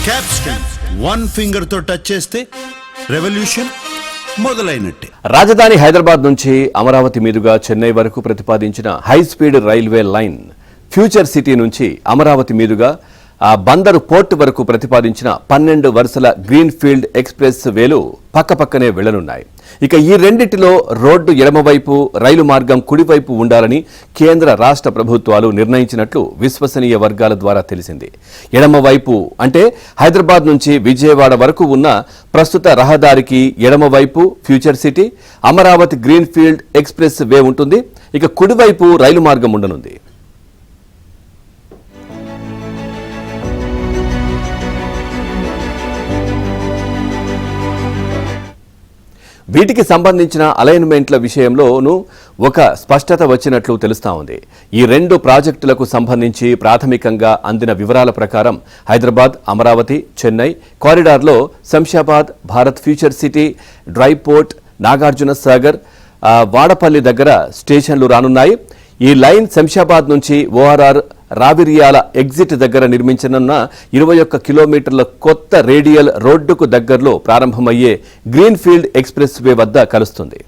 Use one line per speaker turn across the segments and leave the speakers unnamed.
Capston one finger తో touch చేస్తే revolution మొదలైనట్టే.
రాజధాని హైదరాబాద్ నుంచి అమరావతి మీదుగా చెన్నై వరకు ప్రతిపాదించిన high speed railway line future city నుంచి అమరావతి మీదుగా బందరు పోర్టు వరకు ప్రతిపాదించిన 12 వరుసల గ్రీన్ ఫీల్డ్ ఎక్స్ప్రెస్ వేలు పక్కపక్కనే వెళ్లనున్నాయి. ఇక ఈ రెండిటిలో రోడ్డు ఎడమవైపు, రైలు మార్గం కుడివైపు ఉండాలని కేంద్ర రాష్ట్ర ప్రభుత్వాలు నిర్ణయించినట్లు విశ్వసనీయ వర్గాల ద్వారా తెలిసింది. ఎడమవైపు అంటే హైదరాబాద్ నుంచి విజయవాడ వరకు ఉన్న ప్రస్తుత రహదారికి ఎడమవైపు future city, Amaravati green field express way ఉంటుంది. ఇక కుడివైపు రైలు మార్గం ఉండనుంది. వీటికి సంబంధించిన అలైన్మెంట్ల విషయంలోనూ ఒక స్పష్టత వచ్చినట్లు తెలుస్తా ఉంది. ఈ రెండు ప్రాజెక్టులకు సంబంధించి ప్రాథమికంగా అందిన వివరాల ప్రకారం హైదరాబాద్, అమరావతి, చెన్నై కారిడార్లో Shamshabad, Bharat Future City, dry port, Nagarjuna Sagar, Vadapalli దగ్గర స్టేషన్లు రానున్నాయి. ఈ లైన్ శంషాబాద్ నుంచి ఓఆర్ఆర్ రావిరియాల ఎగ్జిట్ దగ్గర నిర్మించనున్న 21 కిలోమీటర్ల కొత్త రేడియల్ రోడ్డుకు దగ్గరలో ప్రారంభమయ్యే గ్రీన్ ఫీల్డ్ ఎక్స్ప్రెస్ వే వద్ద కలుస్తుంది.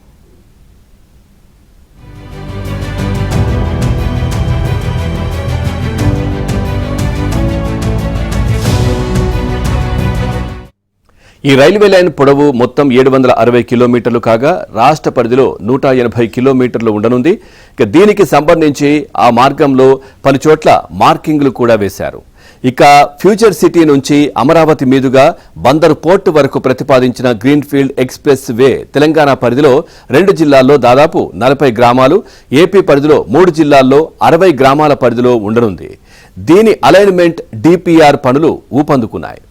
ఈ రైల్వే లైన్ పొడవు మొత్తం 760 కిలోమీటర్లు కాగా రాష్ట్ర పరిధిలో 180 కిలోమీటర్లు ఉండనుంది. దీనికి సంబంధించి ఆ మార్గంలో పలుచోట్ల మార్కింగ్లు కూడా వేశారు. ఇక ఫ్యూచర్ సిటీ నుంచి అమరావతి మీదుగా బందరు పోర్టు వరకు ప్రతిపాదించిన green field express way Telangana పరిధిలో 2 జిల్లాల్లో దాదాపు 40 గ్రామాలు, ఏపీ పరిధిలో 3 జిల్లాల్లో 60 గ్రామాల పరిధిలో ఉండనుంది. దీని అలైన్మెంట్ డిపిఆర్ పనులు ఊపందుకున్నాయి.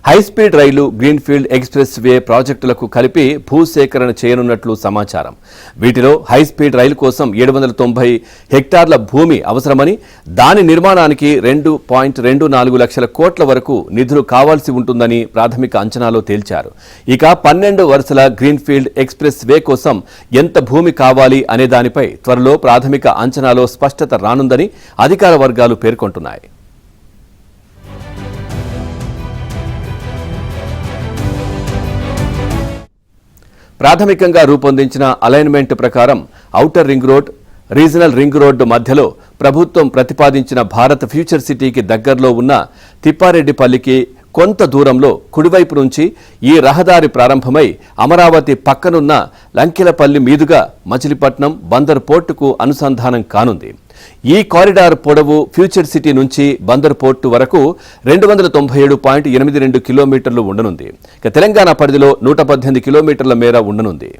హైస్పీడ్ రైలు, గ్రీన్ ఫీల్డ్ ఎక్స్ప్రెస్ వే ప్రాజెక్టులకు కలిపి భూసేకరణ చేయనున్నట్లు సమాచారం. వీటిలో హైస్పీడ్ రైలు కోసం 790 హెక్టార్ల భూమి అవసరమని, దాని నిర్మాణానికి 2.24 లక్షల కోట్ల వరకు నిధులు కావాల్సి ఉంటుందని ప్రాథమిక అంచనాలో తేల్చారు. ఇక 12 వరుసల గ్రీన్ ఫీల్డ్ ఎక్స్ప్రెస్ వే కోసం ఎంత భూమి కావాలి అనే దానిపై త్వరలో ప్రాథమిక అంచనాలో స్పష్టత రానుందని అధికార వర్గాలు పేర్కొంటున్నాయి. ప్రాథమికంగా రూపొందించిన అలైన్మెంట్ ప్రకారం outer ring road, regional ring road మధ్యలో ప్రభుత్వం ప్రతిపాదించిన భారత్ ఫ్యూచర్ సిటీకి దగ్గరలో ఉన్న తిప్పారెడ్డిపల్లికి కొంత దూరంలో కుడివైపు నుంచి ఈ రహదారి ప్రారంభమై అమరావతి పక్కనున్న లంకెలపల్లి మీదుగా మచిలీపట్నం, బందర్ పోర్టుకు అనుసంధానం కానుంది. ఈ కారిడార్ పొడవు ఫ్యూచర్ సిటీ నుంచి బందర్ పోర్టు వరకు 297.82 కిలోమీటర్లు ఉండనుంది. తెలంగాణ పరిధిలో 118 కిలోమీటర్ల మేర ఉండనుంది.